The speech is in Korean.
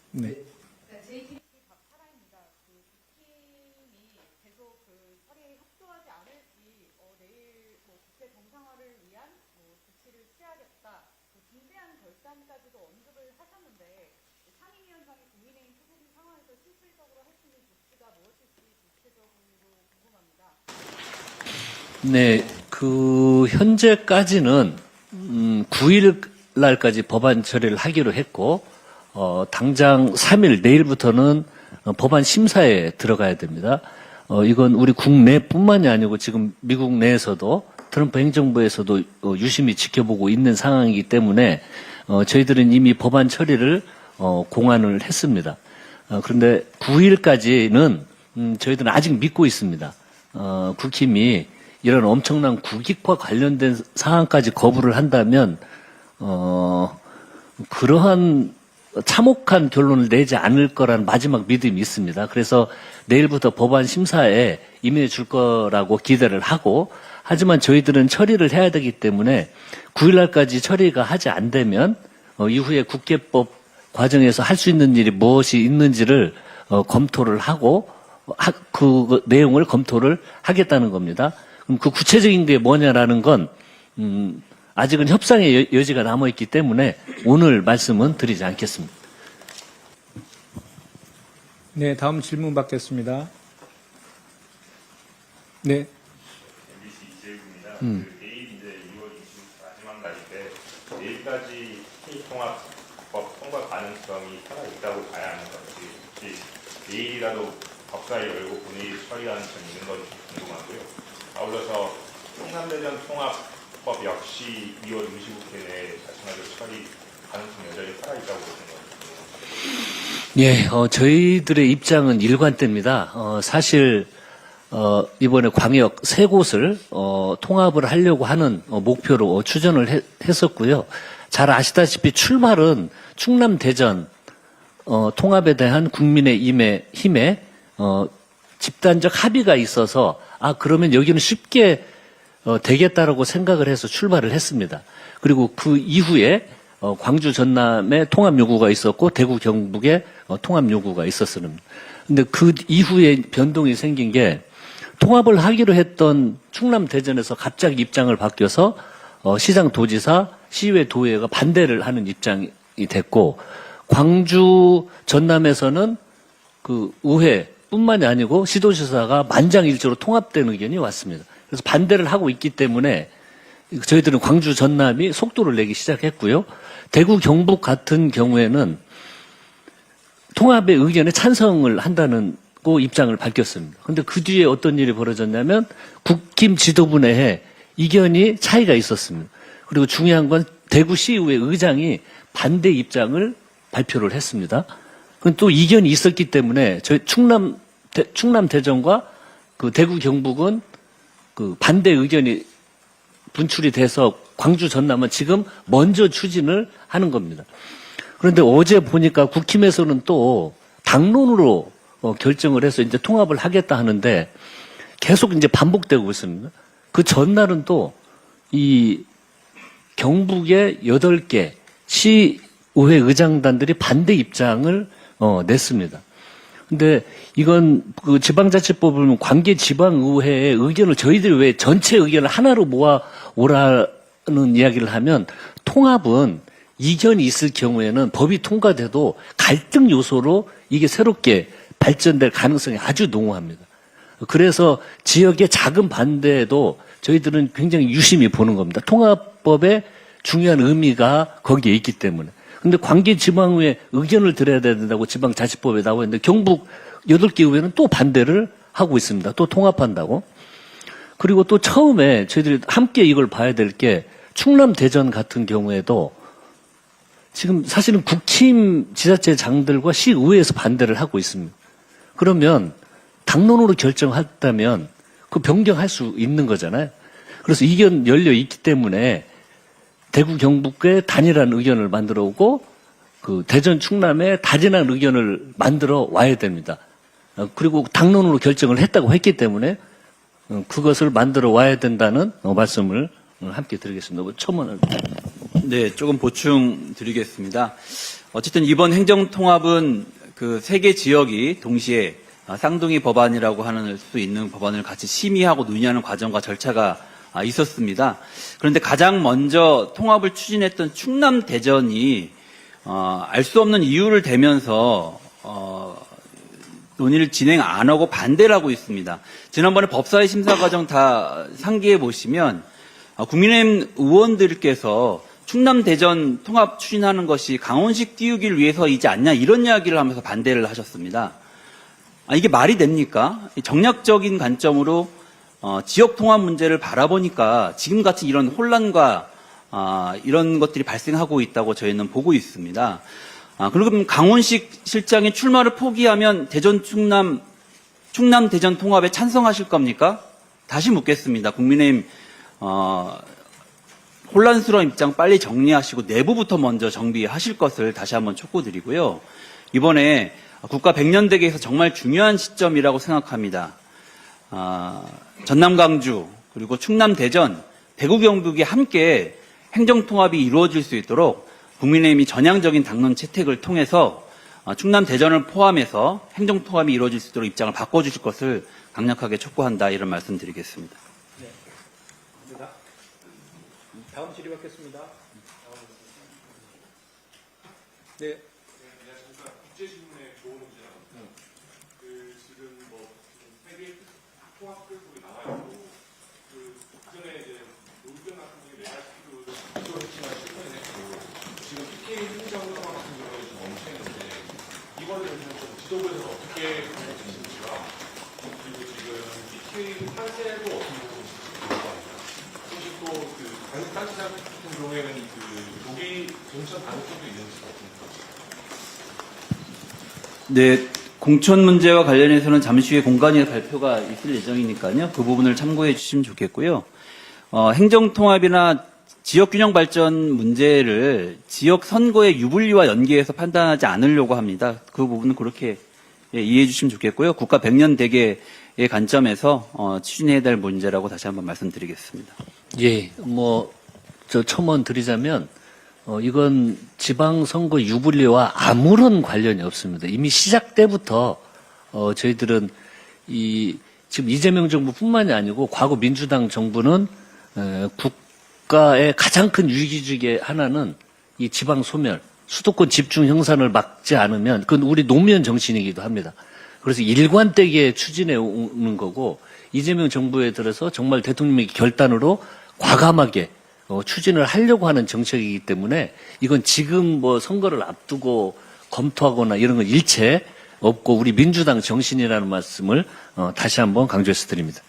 네. 제2팀이 박하라입니다. 국힘이 계속 처리에 협조하지 않을지 내일 국회 정상화를 위한 조치를 취하겠다, 중대한 결단까지도 언급을 하셨는데 상임위원장이 국민의힘 소속인 상황에서 실질적으로 할 수 있는 조치가 무엇일지 구체적으로 궁금합니다. 네, 현재까지는 9일 날까지 법안 처리를 하기로 했고, 당장 3일 내일부터는 법안 심사에 들어가야 됩니다. 이건 우리 국내뿐만이 아니고 지금 미국 내에서도 트럼프 행정부에서도 유심히 지켜보고 있는 상황이기 때문에 저희들은 이미 법안 처리를 공안을 했습니다. 그런데 9일까지는 저희들은 아직 믿고 있습니다. 국힘이 이런 엄청난 국익과 관련된 사항까지 거부를 한다면 그러한 참혹한 결론을 내지 않을 거라는 마지막 믿음이 있습니다. 그래서 내일부터 법안 심사에 임해 줄 거라고 기대를 하고, 하지만 저희들은 처리를 해야 되기 때문에 9일날까지 처리가 하지 안 되면 이후에 국회법 과정에서 할 수 있는 일이 무엇이 있는지를 검토를 하고 그 내용을 검토를 하겠다는 겁니다. 그럼 그 구체적인 게 뭐냐라는 건 아직은 협상의 여지가 남아있기 때문에 오늘 말씀은 드리지 않겠습니다. 네, 다음 질문 받겠습니다. 네. MBC 이재욱입니다. 내일 이제 2월 20일 마지막 날인데 내일까지 통합법 통과 가능성이 살아있다고 봐야 하는 건지, 혹시 내일이라도 법사위 열고 본회의 처리하는 점 있는 건지 궁금하고요. 아울러서 충남대전 통합법 역시 2월 25일 내에 마찬가지로 처리 가능성 여전히 살아있다고 보시는 건지. 예, 저희들의 입장은 일관됩니다. 사실 이번에 광역 세 곳을 통합을 하려고 하는 목표로 추진을 했었고요. 잘 아시다시피 출발은 충남 대전 통합에 대한 국민의 힘에 집단적 합의가 있어서 그러면 여기는 쉽게 되겠다라고 생각을 해서 출발을 했습니다. 그리고 그 이후에 광주 전남에 통합 요구가 있었고 대구 경북에 통합 요구가 있었습니다. 근데 그 이후에 변동이 생긴 게 통합을 하기로 했던 충남 대전에서 갑자기 입장을 바뀌어서 시장 도지사 시의회 도의회가 반대를 하는 입장이 됐고, 광주 전남에서는 그 의회뿐만이 아니고 시도지사가 만장일치로 통합된 의견이 왔습니다. 그래서 반대를 하고 있기 때문에 저희들은 광주 전남이 속도를 내기 시작했고요. 대구 경북 같은 경우에는 통합의 의견에 찬성을 한다는 입장을 밝혔습니다. 그런데 그 뒤에 어떤 일이 벌어졌냐면 국힘 지도부 내에 이견이 차이가 있었습니다. 그리고 중요한 건 대구시의회 의장이 반대 입장을 발표를 했습니다. 또 이견이 있었기 때문에 저희 충남 대전과 그 대구 경북은 그 반대 의견이 분출이 돼서 광주 전남은 지금 먼저 추진을 하는 겁니다. 그런데 어제 보니까 국힘에서는 또 당론으로 결정을 해서 이제 통합을 하겠다 하는데 계속 이제 반복되고 있습니다. 그 전날은 또 이 경북의 8개 시의회 의장단들이 반대 입장을 냈습니다. 근데 이건 그 지방자치법을 보면 관계 지방의회의 의견을 저희들이 왜 전체 의견을 하나로 모아 오라는 이야기를 하면, 통합은 이견이 있을 경우에는 법이 통과돼도 갈등 요소로 이게 새롭게 발전될 가능성이 아주 농후합니다. 그래서 지역의 작은 반대에도 저희들은 굉장히 유심히 보는 겁니다. 통합법의 중요한 의미가 거기에 있기 때문에. 근데 관계지방의회 의견을 들어야 된다고 지방자치법에 나와 있는데 경북 8개 의회는 또 반대를 하고 있습니다. 또 통합한다고. 그리고 또 처음에 저희들이 함께 이걸 봐야 될 게 충남 대전 같은 경우에도 지금 사실은 국힘 지자체장들과 시의회에서 반대를 하고 있습니다. 그러면 당론으로 결정했다면 그 변경할 수 있는 거잖아요. 그래서 이견 열려 있기 때문에 대구 경북의 단일한 의견을 만들어 오고 그 대전 충남의 단일한 의견을 만들어 와야 됩니다. 그리고 당론으로 결정을 했다고 했기 때문에 그것을 만들어 와야 된다는 말씀을 함께 드리겠습니다. 첨언을. 네, 조금 보충 드리겠습니다. 어쨌든 이번 행정통합은 그 세 개 지역이 동시에 쌍둥이 법안이라고 할 수 있는 법안을 같이 심의하고 논의하는 과정과 절차가 있었습니다. 그런데 가장 먼저 통합을 추진했던 충남 대전이 알 수 없는 이유를 대면서 논의를 진행 안 하고 반대를 하고 있습니다. 지난번에 법사위 심사 과정 다 상기해 보시면 국민의힘 의원들께서 충남 대전 통합 추진하는 것이 강원식 띄우기를 위해서이지 않냐 이런 이야기를 하면서 반대를 하셨습니다. 이게 말이 됩니까? 정략적인 관점으로 지역 통합 문제를 바라보니까 지금같이 이런 혼란과 이런 것들이 발생하고 있다고 저희는 보고 있습니다. 그럼 강원식 실장이 출마를 포기하면 대전 충남 대전 통합에 찬성하실 겁니까? 다시 묻겠습니다. 국민의힘 혼란스러운 입장 빨리 정리하시고 내부부터 먼저 정비하실 것을 다시 한번 촉구드리고요. 이번에 국가 100년 대계에서 정말 중요한 시점이라고 생각합니다. 전남 광주 그리고 충남 대전 대구 경북이 함께 행정통합이 이루어질 수 있도록 국민의힘이 전향적인 당론 채택을 통해서 충남 대전을 포함해서 행정통합이 이루어질 수 있도록 입장을 바꿔주실 것을 강력하게 촉구한다 이런 말씀드리겠습니다. 다음 질의 받겠습니다. 네. 안녕하십니까. 국제신문에 좋은 문제라고. 지금 세계 통합 결국이 나와 있고, 그전에 이제 노르웨이 같은 경우에 레알스도 지도했지만 실패를 했고, 지금 PK 행정을 같은 경우에 좀 멈춰있는데, 이거를 좀 지도부에서 어떻게 생각하시는지가, 그리고 지금 PK 판세도 어떻게 보고 있는지 혹시 또 단시장 같은 경우에는 독일 공천 가능성도 있는지 어떻습니까? 네, 공천 문제와 관련해서는 잠시 후에 공간위 발표가 있을 예정이니까요. 그 부분을 참고해 주시면 좋겠고요. 행정통합이나 지역균형 발전 문제를 지역 선거의 유불리와 연계해서 판단하지 않으려고 합니다. 그 부분은 그렇게 이해해 주시면 좋겠고요. 국가 100년 대계의 관점에서 추진해야 될 문제라고 다시 한번 말씀드리겠습니다. 예, 저 첨언 드리자면, 이건 지방선거 유불리와 아무런 관련이 없습니다. 이미 시작 때부터, 저희들은 지금 이재명 정부뿐만이 아니고 과거 민주당 정부는, 국가의 가장 큰 위기 중에 하나는 이 지방 소멸, 수도권 집중 형산을 막지 않으면, 그건 우리 노무현 정신이기도 합니다. 그래서 일관되게 추진해 오는 거고, 이재명 정부에 들어서 정말 대통령의 결단으로 과감하게 추진을 하려고 하는 정책이기 때문에 이건 지금 선거를 앞두고 검토하거나 이런 건 일체 없고 우리 민주당 정신이라는 말씀을 다시 한번 강조해서 드립니다.